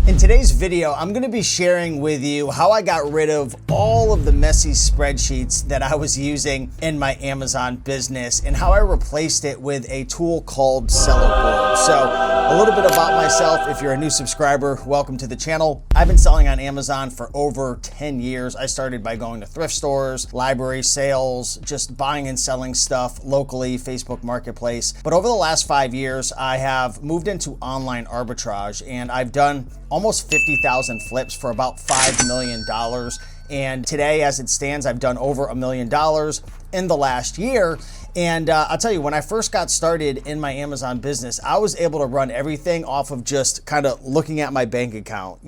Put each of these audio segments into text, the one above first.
In today's video, I'm going to be sharing with you how I got rid of all of the messy spreadsheets that I was using in my Amazon business and how I replaced it with a tool called Sellerboard. So a little bit about myself. If you're a new subscriber, welcome to the channel. I've been selling on Amazon for over 10 years. I started by going to thrift stores, library sales, just buying and selling stuff locally, Facebook Marketplace. But over the last 5 years, I have moved into online arbitrage and I've done almost 50,000 flips for about $5 million. And today, as it stands, I've done over $1 million in the last year. And I'll tell you, when I first got started in my Amazon business, I was able to run everything off of just kind of looking at my bank account,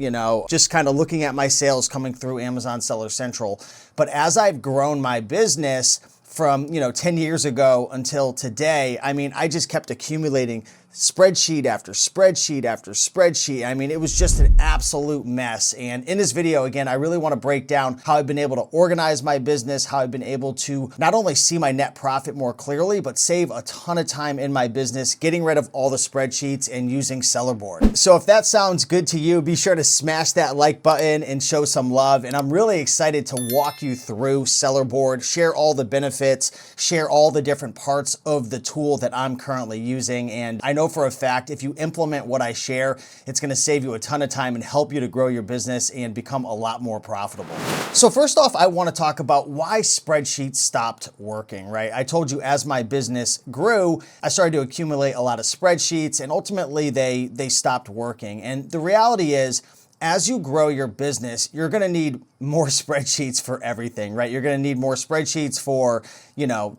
just kind of looking at my sales coming through Amazon Seller Central. But as I've grown my business from, 10 years ago until today, I just kept accumulating spreadsheet after spreadsheet after spreadsheet. It was just an absolute mess. And in this video, again, I really want to break down how I've been able to organize my business, how I've been able to not only see my net profit more clearly, but save a ton of time in my business, getting rid of all the spreadsheets and using Sellerboard. So if that sounds good to you, be sure to smash that like button and show some love. And I'm really excited to walk you through Sellerboard, share all the benefits, share all the different parts of the tool that I'm currently using. And I know for a fact, if you implement what I share, it's going to save you a ton of time and help you to grow your business and become a lot more profitable. So first off, I want to talk about why spreadsheets stopped working, right? I told you as my business grew, I started to accumulate a lot of spreadsheets and ultimately they stopped working. And the reality is, as you grow your business, you're going to need more spreadsheets for everything, right? You're going to need more spreadsheets for,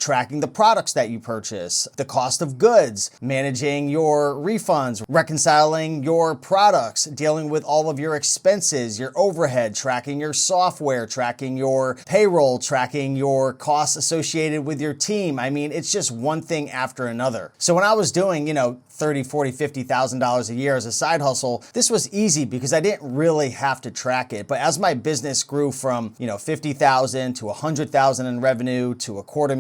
tracking the products that you purchase, the cost of goods, managing your refunds, reconciling your products, dealing with all of your expenses, your overhead, tracking your software, tracking your payroll, tracking your costs associated with your team. It's just one thing after another. So when I was doing, $30,000, $40,000, $50,000 a year as a side hustle, this was easy because I didn't really have to track it. But as my business grew from, 50,000 to 100,000 in revenue to $250,000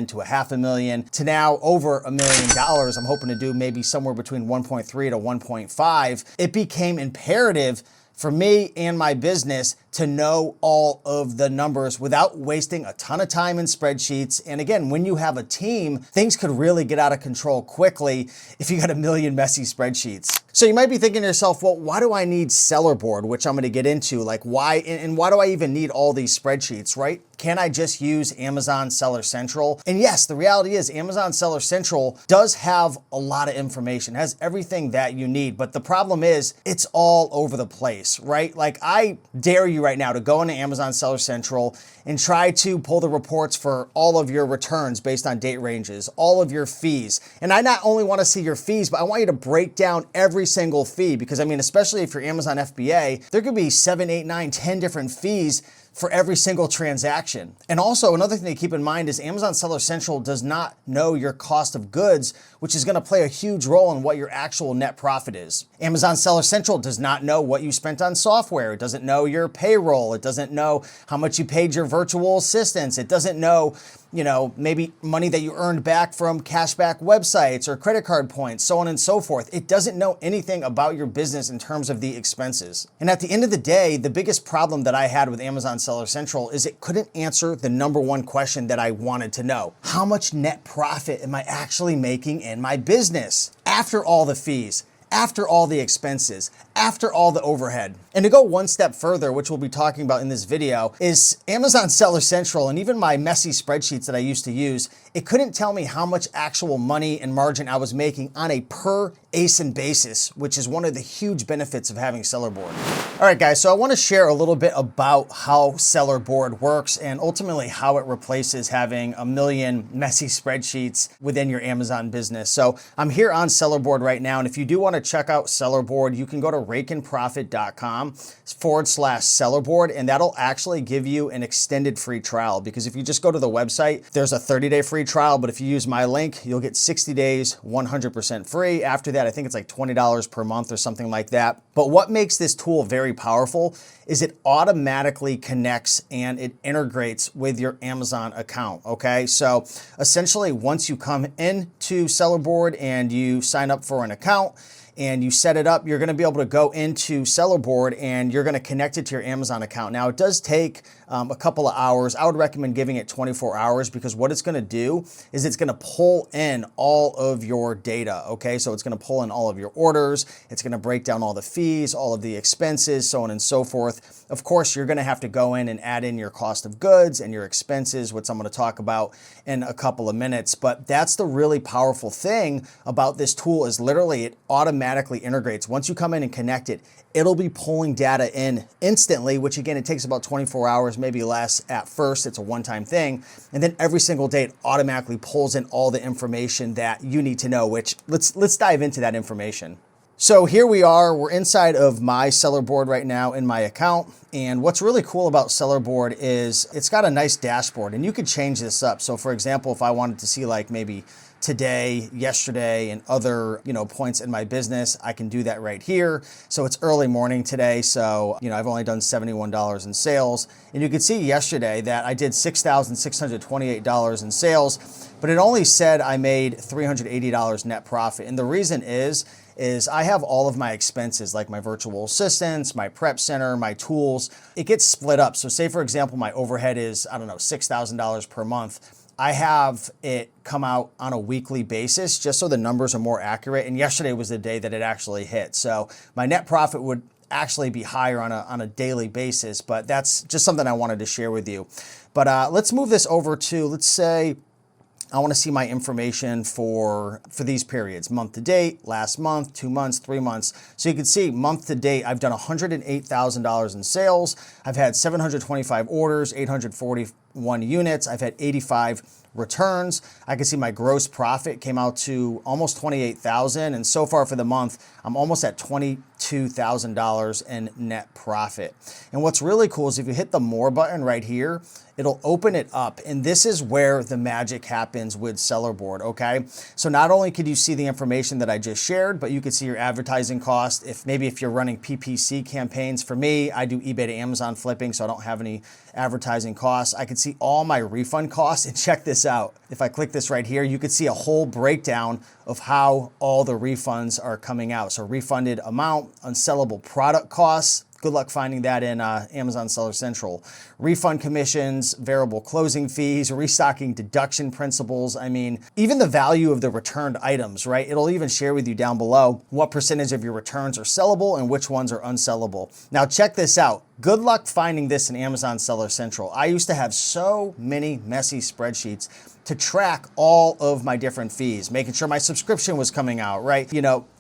to $500,000 to now over $1 million, I'm hoping to do maybe somewhere between 1.3 to 1.5. It became imperative for me and my business to know all of the numbers without wasting a ton of time in spreadsheets. And again, when you have a team, things could really get out of control quickly if you got a million messy spreadsheets. So you might be thinking to yourself, well, why do I need Sellerboard, which I'm going to get into? Like why do I even need all these spreadsheets, right? Can I just use Amazon Seller Central? And yes, the reality is Amazon Seller Central does have a lot of information, has everything that you need. But the problem is it's all over the place, right? Like I dare you right now to go into Amazon Seller Central and try to pull the reports for all of your returns based on date ranges, all of your fees. And I not only want to see your fees, but I want you to break down every single fee because especially if you're Amazon FBA, there could be 7, 8, 9, 10 different fees for every single transaction. And also another thing to keep in mind is Amazon Seller Central does not know your cost of goods, which is going to play a huge role in what your actual net profit is. Amazon Seller Central does not know what you spent on software. It doesn't know your payroll. It doesn't know how much you paid your virtual assistants. It doesn't know, maybe money that you earned back from cashback websites or credit card points, so on and so forth. It doesn't know anything about your business in terms of the expenses. And at the end of the day, the biggest problem that I had with Amazon Seller Central is it couldn't answer the number one question that I wanted to know. How much net profit am I actually making in my business after all the fees, after all the expenses, after all the overhead? And to go one step further, which we'll be talking about in this video, is Amazon Seller Central and even my messy spreadsheets that I used to use, it couldn't tell me how much actual money and margin I was making on a per ASIN basis, which is one of the huge benefits of having Sellerboard. All right, guys, so I want to share a little bit about how Sellerboard works and ultimately how it replaces having a million messy spreadsheets within your Amazon business. So I'm here on Sellerboard right now, and if you do want to check out Sellerboard, you can go to rakeandprofit.com/Sellerboard, and that'll actually give you an extended free trial because if you just go to the website, there's a 30-day free trial, but if you use my link, you'll get 60 days, 100% free. After that, I think it's like $20 per month or something like that. But what makes this tool very powerful is it automatically connects and it integrates with your Amazon account, okay? So essentially, once you come into Sellerboard and you sign up for an account, and you set it up, you're going to be able to go into Sellerboard and you're going to connect it to your Amazon account. Now, it does take a couple of hours. I would recommend giving it 24 hours because what it's going to do is it's going to pull in all of your data, okay? So it's going to pull in all of your orders. It's going to break down all the fees, all of the expenses, so on and so forth. Of course, you're going to have to go in and add in your cost of goods and your expenses, which I'm going to talk about in a couple of minutes. But that's the really powerful thing about this tool is literally it automatically integrates. Once you come in and connect it, it'll be pulling data in instantly, which again, it takes about 24 hours, maybe less at first. It's a one-time thing. And then every single day, it automatically pulls in all the information that you need to know, which let's dive into that information. So here we are, we're inside of my Sellerboard right now in my account. And what's really cool about Sellerboard is it's got a nice dashboard and you could change this up. So for example, if I wanted to see like maybe today, yesterday, and other, points in my business, I can do that right here. So it's early morning today. So, I've only done $71 in sales. And you can see yesterday that I did $6,628 in sales, but it only said I made $380 net profit. And the reason is I have all of my expenses like my virtual assistants, my prep center, my tools. It gets split up. So say for example, my overhead is, $6,000 per month. I have it come out on a weekly basis just so the numbers are more accurate. And yesterday was the day that it actually hit. So my net profit would actually be higher on a daily basis, but that's just something I wanted to share with you. But let's move this over to, let's say, I want to see my information for these periods, month to date, last month, 2 months, 3 months. So you can see month to date, I've done $108,000 in sales. I've had 725 orders, 841 units. I've had 85 returns. I can see my gross profit came out to almost $28,000. And so far for the month, I'm almost at $22,000 in net profit. And what's really cool is if you hit the more button right here, it'll open it up. And this is where the magic happens with Sellerboard, okay? So not only could you see the information that I just shared, but you could see your advertising cost. If you're running PPC campaigns. For me, I do eBay to Amazon flipping, so I don't have any advertising costs. I could see all my refund costs, and check this out. If I click this right here, you could see a whole breakdown of how all the refunds are coming out. So refunded amount, unsellable product costs. Good luck finding that in Amazon Seller Central. Refund commissions, variable closing fees, restocking deduction principles. I mean, even the value of the returned items, right? It'll even share with you down below what percentage of your returns are sellable and which ones are unsellable. Now check this out. Good luck finding this in Amazon Seller Central. I used to have so many messy spreadsheets to track all of my different fees, making sure my subscription was coming out, right?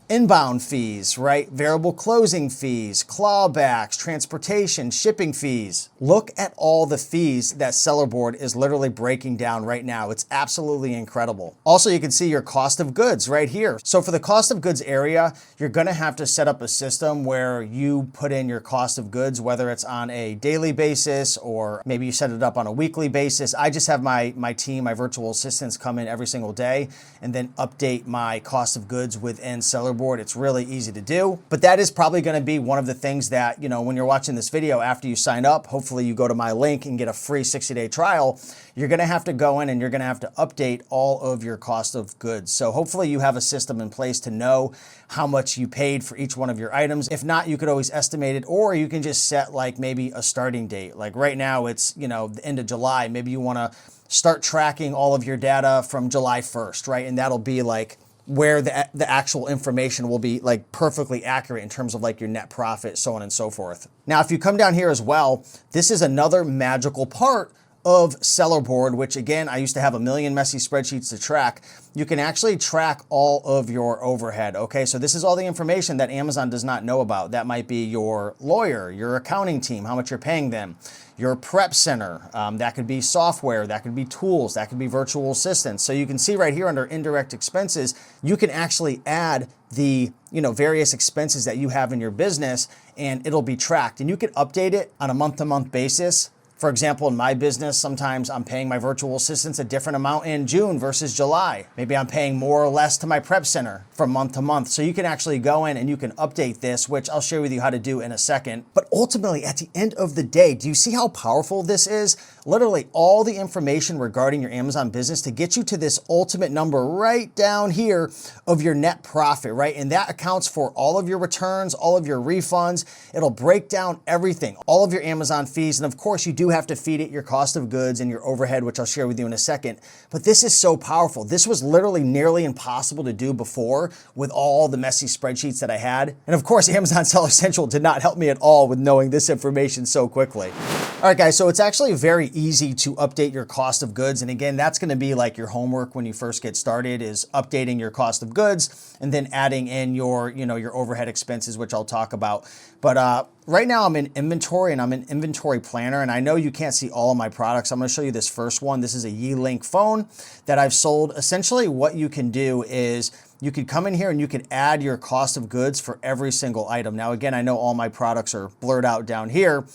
Inbound fees, right? Variable closing fees, clawbacks, transportation, shipping fees. Look at all the fees that Sellerboard is literally breaking down right now. It's absolutely incredible. Also, you can see your cost of goods right here. So for the cost of goods area, you're gonna have to set up a system where you put in your cost of goods, whether it's on a daily basis or maybe you set it up on a weekly basis. I just have my team, my virtual assistants come in every single day and then update my cost of goods within Sellerboard. It's really easy to do, but that is probably going to be one of the things that, when you're watching this video, after you sign up, hopefully you go to my link and get a free 60-day trial. You're going to have to go in and you're going to have to update all of your cost of goods. So hopefully you have a system in place to know how much you paid for each one of your items. If not, you could always estimate it, or you can just set like maybe a starting date. Like right now it's, the end of July. Maybe you want to start tracking all of your data from July 1st, right? And that'll be like where the actual information will be like perfectly accurate in terms of like your net profit, so on and so forth. Now, if you come down here as well, this is another magical part of Sellerboard, which again, I used to have a million messy spreadsheets to track. You can actually track all of your overhead, okay? So this is all the information that Amazon does not know about. That might be your lawyer, your accounting team, how much you're paying them, your prep center, that could be software, that could be tools, that could be virtual assistants. So you can see right here under indirect expenses, you can actually add the various expenses that you have in your business and it'll be tracked. And you can update it on a month-to-month basis. For example, in my business, sometimes I'm paying my virtual assistants a different amount in June versus July. Maybe I'm paying more or less to my prep center from month to month. So you can actually go in and you can update this, which I'll share with you how to do in a second. But ultimately, at the end of the day, do you see how powerful this is? Literally all the information regarding your Amazon business to get you to this ultimate number right down here of your net profit, right? And that accounts for all of your returns, all of your refunds. It'll break down everything, all of your Amazon fees. And of course, you do have to feed it your cost of goods and your overhead, which I'll share with you in a second. But this is so powerful. This was literally nearly impossible to do before with all the messy spreadsheets that I had. And of course, Amazon Seller Central did not help me at all with knowing this information so quickly. All right, guys, so it's actually very easy to update your cost of goods. And again, that's gonna be like your homework when you first get started, is updating your cost of goods and then adding in your, your overhead expenses, which I'll talk about. But right now I'm in inventory and I'm in inventory planner, and I know you can't see all of my products. I'm gonna show you this first one. This is a Yeelink phone that I've sold. Essentially what you can do is you could come in here and you could add your cost of goods for every single item. Now, again, I know all my products are blurred out down here,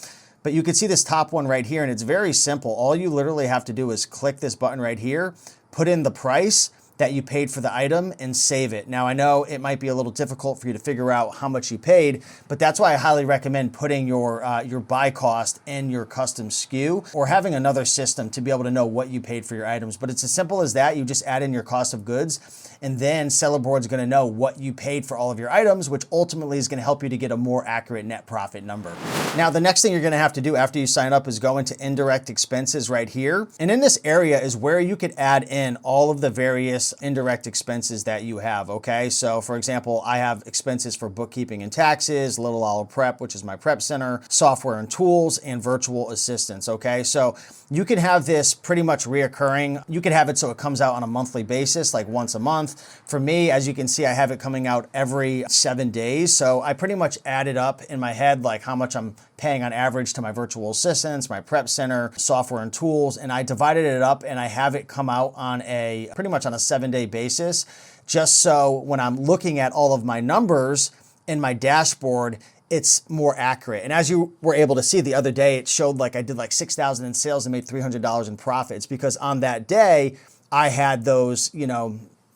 but you can see this top one right here, and it's very simple. All you literally have to do is click this button right here, put in the price that you paid for the item, and save it. Now, I know it might be a little difficult for you to figure out how much you paid, but that's why I highly recommend putting your buy cost in your custom SKU, or having another system to be able to know what you paid for your items. But it's as simple as that. You just add in your cost of goods, and then Sellerboard's gonna know what you paid for all of your items, which ultimately is gonna help you to get a more accurate net profit number. Now, the next thing you're gonna have to do after you sign up is go into indirect expenses right here. And in this area is where you could add in all of the various indirect expenses that you have, okay? So for example, I have expenses for bookkeeping and taxes, Little Olive Prep, which is my prep center, software and tools, and virtual assistants, okay? So you can have this pretty much reoccurring. You can have it so it comes out on a monthly basis, like once a month. For me, as you can see, I have it coming out every 7 days. So I pretty much added up in my head, like how much I'm paying on average to my virtual assistants, my prep center, software and tools, and I divided it up and I have it come out on pretty much on a 7-day basis, just so when I'm looking at all of my numbers in my dashboard, it's more accurate. And as you were able to see the other day, it showed like I did like 6,000 in sales and made $300 in profits, because on that day, I had those,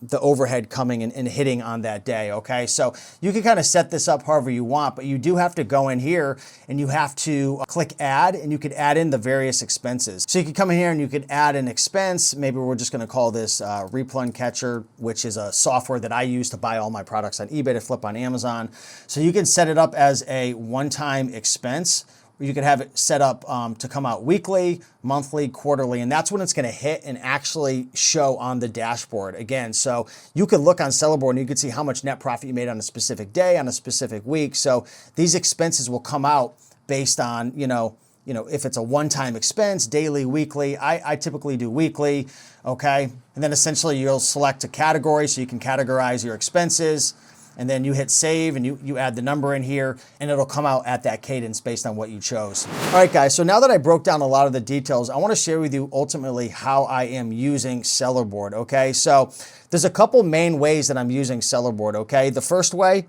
the overhead coming and hitting on that day, okay? So you can kind of set this up however you want, but you do have to go in here and you have to click add, and you could add in the various expenses. So you could come in here and you could add an expense. Maybe we're just gonna call this Replun Catcher, which is a software that I use to buy all my products on eBay to flip on Amazon. So you can set it up as a one-time expense. You could have it set up to come out weekly, monthly, quarterly, and that's when it's gonna hit and actually show on the dashboard again. So you could look on Sellerboard and you could see how much net profit you made on a specific day, on a specific week. So these expenses will come out based on, if it's a one-time expense, daily, weekly. I typically do weekly, okay? And then essentially you'll select a category so you can categorize your expenses. And then you hit save and you add the number in here, and it'll come out at that cadence based on what you chose. All right, guys, so now that I broke down a lot of the details, I wanna share with you ultimately how I am using Sellerboard, okay? So there's a couple main ways that I'm using Sellerboard, okay? The first way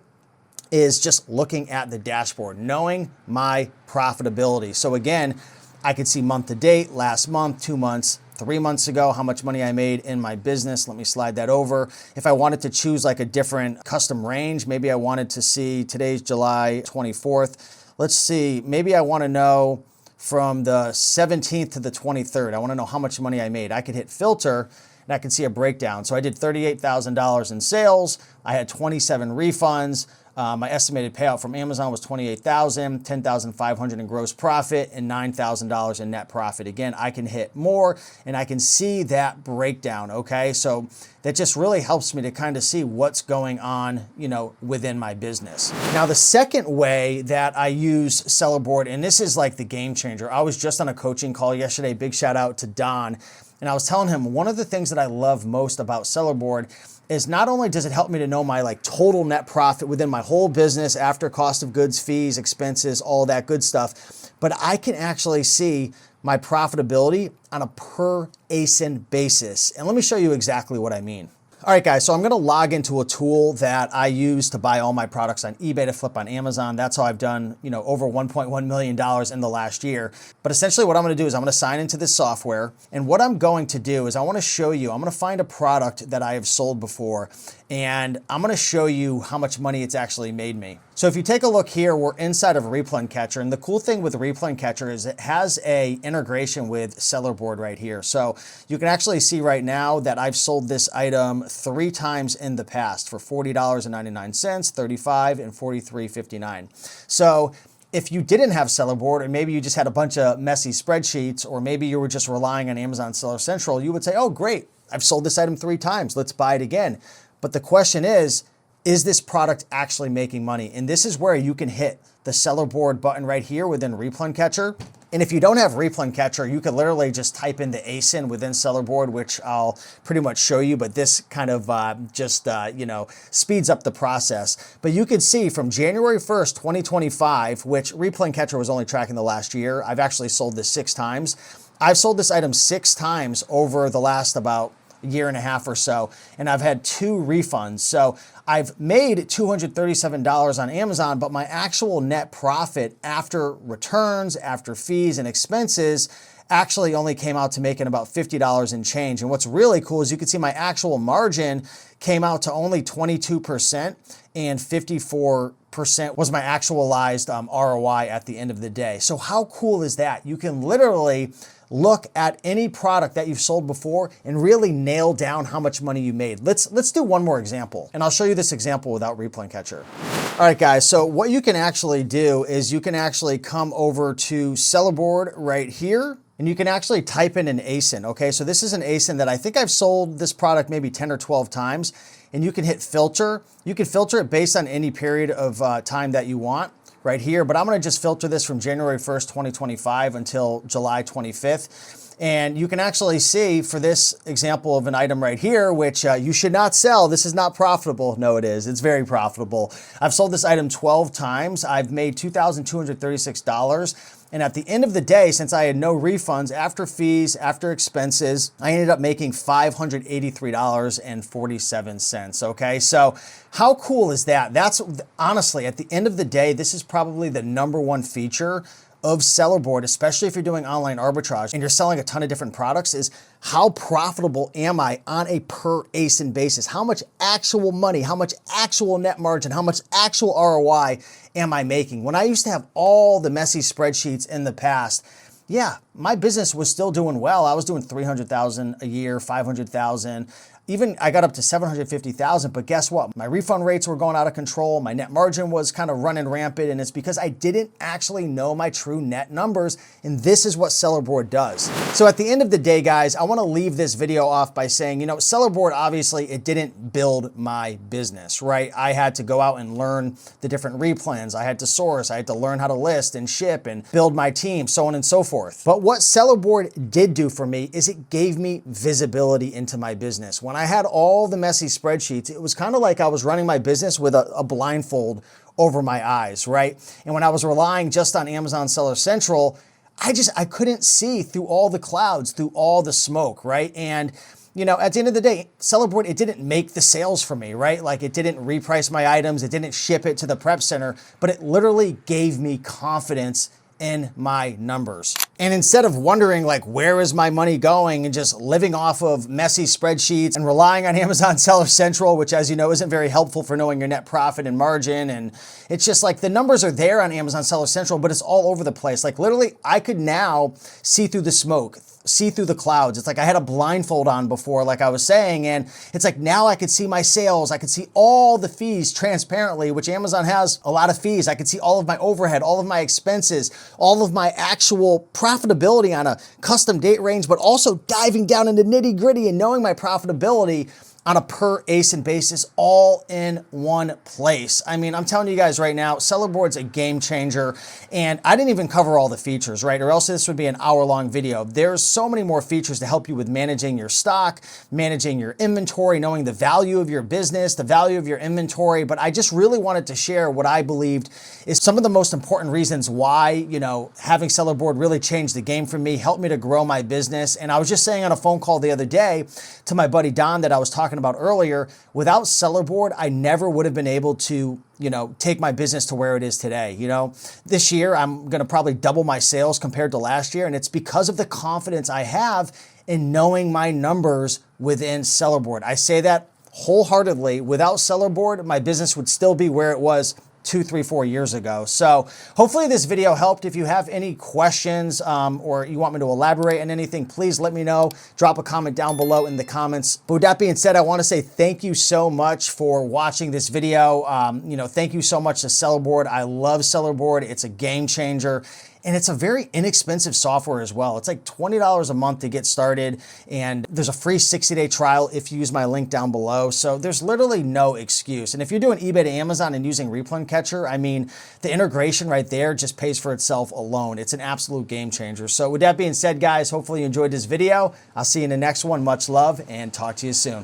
is just looking at the dashboard, knowing my profitability. So again, I could see month to date, last month, 2 months, 3 months ago, how much money I made in my business. Let me slide that over. If I wanted to choose like a different custom range, maybe I wanted to see, today's July 24th. Let's see, maybe I wanna know from the 17th to the 23rd. I wanna know how much money I made. I could hit filter and I can see a breakdown. So I did $38,000 in sales. I had 27 refunds. My estimated payout from Amazon was $28,000, $10,500 in gross profit, and $9,000 in net profit. Again, I can hit more and I can see that breakdown, okay? So that just really helps me to kind of see what's going on, within my business. Now, the second way that I use Sellerboard, and this is like the game changer. I was just on a coaching call yesterday, big shout out to Don, and I was telling him one of the things that I love most about Sellerboard is not only does it help me to know my total net profit within my whole business after cost of goods, fees, expenses, all that good stuff, but I can actually see my profitability on a per ASIN basis. And let me show you exactly what I mean. All right, guys, so I'm gonna log into a tool that I use to buy all my products on eBay to flip on Amazon. That's how I've done, over $1.1 million in the last year. But essentially what I'm gonna do is I'm gonna sign into this software. And what I'm going to do is I wanna show you, I'm gonna find a product that I have sold before. and I'm gonna show you how much money it's actually made me. So if you take a look here, we're inside of Replen Catcher, and the cool thing with Replen Catcher is it has a integration with Sellerboard right here. So you can actually see right now that I've sold this item 3 times in the past for $40.99, $35, and $43.59. So if you didn't have Sellerboard, or maybe you just had a bunch of messy spreadsheets, or maybe you were just relying on Amazon Seller Central, you would say, oh great, I've sold this item 3 times, let's buy it again. But the question is this product actually making money? And this is where you can hit the Sellerboard button right here within Replen Catcher. And if you don't have Replen Catcher, you could literally just type in the ASIN within Sellerboard, which I'll pretty much show you, but this kind of speeds up the process. But you can see from January 1st, 2025, which Replen Catcher was only tracking the last year, I've actually sold this 6 times. I've sold this item 6 times over the last about year and a half or so, and I've had 2 refunds. So I've made $237 on Amazon, but my actual net profit after returns, after fees and expenses actually only came out to making about $50 and change. And what's really cool is you can see my actual margin came out to only 22%, and 54% was my actualized ROI at the end of the day. So how cool is that? You can literally look at any product that you've sold before and really nail down how much money you made. Let's do one more example, and I'll show you this example without Replen Catcher. All right, guys, so what you can actually do is you can actually come over to Sellerboard right here, and you can actually type in an ASIN, okay? So this is an ASIN that I think I've sold this product maybe 10 or 12 times, and you can hit filter. You can filter it based on any period of time that you want right here, but I'm gonna just filter this from January 1st, 2025 until July 25th. And you can actually see for this example of an item right here, which you should not sell. This is not profitable. No, it is. It's very profitable. I've sold this item 12 times. I've made $2,236. And at the end of the day, since I had no refunds, after fees, after expenses, I ended up making $583.47, okay? So how cool is that? That's honestly, at the end of the day, this is probably the #1 feature of Sellerboard, especially if you're doing online arbitrage and you're selling a ton of different products, is how profitable am I on a per ASIN basis? How much actual money, how much actual net margin, how much actual ROI am I making? When I used to have all the messy spreadsheets in the past, yeah, my business was still doing well. I was doing 300,000 a year, 500,000. Even I got up to 750,000, but guess what? My refund rates were going out of control. My net margin was kind of running rampant, and it's because I didn't actually know my true net numbers, and this is what Sellerboard does. So at the end of the day, guys, I want to leave this video off by saying, Sellerboard, obviously, it didn't build my business, right? I had to go out and learn the different replens. I had to source. I had to learn how to list and ship and build my team, so on and so forth. But what Sellerboard did do for me is it gave me visibility into my business. When I had all the messy spreadsheets, it was kind of like I was running my business with a blindfold over my eyes, right? And when I was relying just on Amazon Seller Central, I couldn't see through all the clouds, through all the smoke, right? And at the end of the day, Sellerboard, it didn't make the sales for me, right? Like it didn't reprice my items, it didn't ship it to the prep center, but it literally gave me confidence in my numbers. And instead of wondering like, where is my money going, and just living off of messy spreadsheets and relying on Amazon Seller Central, which as you know, isn't very helpful for knowing your net profit and margin. And it's just like the numbers are there on Amazon Seller Central, but it's all over the place. Like literally, I could now see through the smoke, see through the clouds. It's like I had a blindfold on before, like I was saying, and it's like now I could see my sales. I could see all the fees transparently, which Amazon has a lot of fees. I could see all of my overhead, all of my expenses, all of my actual profitability on a custom date range, but also diving down into nitty gritty and knowing my profitability on a per ASIN basis, all in one place. I mean, I'm telling you guys right now, Sellerboard's a game changer, and I didn't even cover all the features, right? Or else this would be an hour-long video. There's so many more features to help you with managing your stock, managing your inventory, knowing the value of your business, the value of your inventory, but I just really wanted to share what I believed is some of the most important reasons why, having Sellerboard really changed the game for me, helped me to grow my business. And I was just saying on a phone call the other day to my buddy Don that I was talking about earlier, without Sellerboard, I never would have been able to, take my business to where it is today. This year, I'm going to probably double my sales compared to last year. And it's because of the confidence I have in knowing my numbers within Sellerboard. I say that wholeheartedly. Without Sellerboard, my business would still be where it was 2, 3, 4 years ago. So hopefully this video helped. If you have any questions or you want me to elaborate on anything, please let me know. Drop a comment down below in the comments. But with that being said, I want to say thank you so much for watching this video. Thank you so much to Sellerboard. I love Sellerboard. It's a game changer. And it's a very inexpensive software as well. It's like $20 a month to get started. And there's a free 60-day trial if you use my link down below. So there's literally no excuse. And if you're doing eBay to Amazon and using Replun Catcher, I mean, the integration right there just pays for itself alone. It's an absolute game changer. So with that being said, guys, hopefully you enjoyed this video. I'll see you in the next one. Much love and talk to you soon.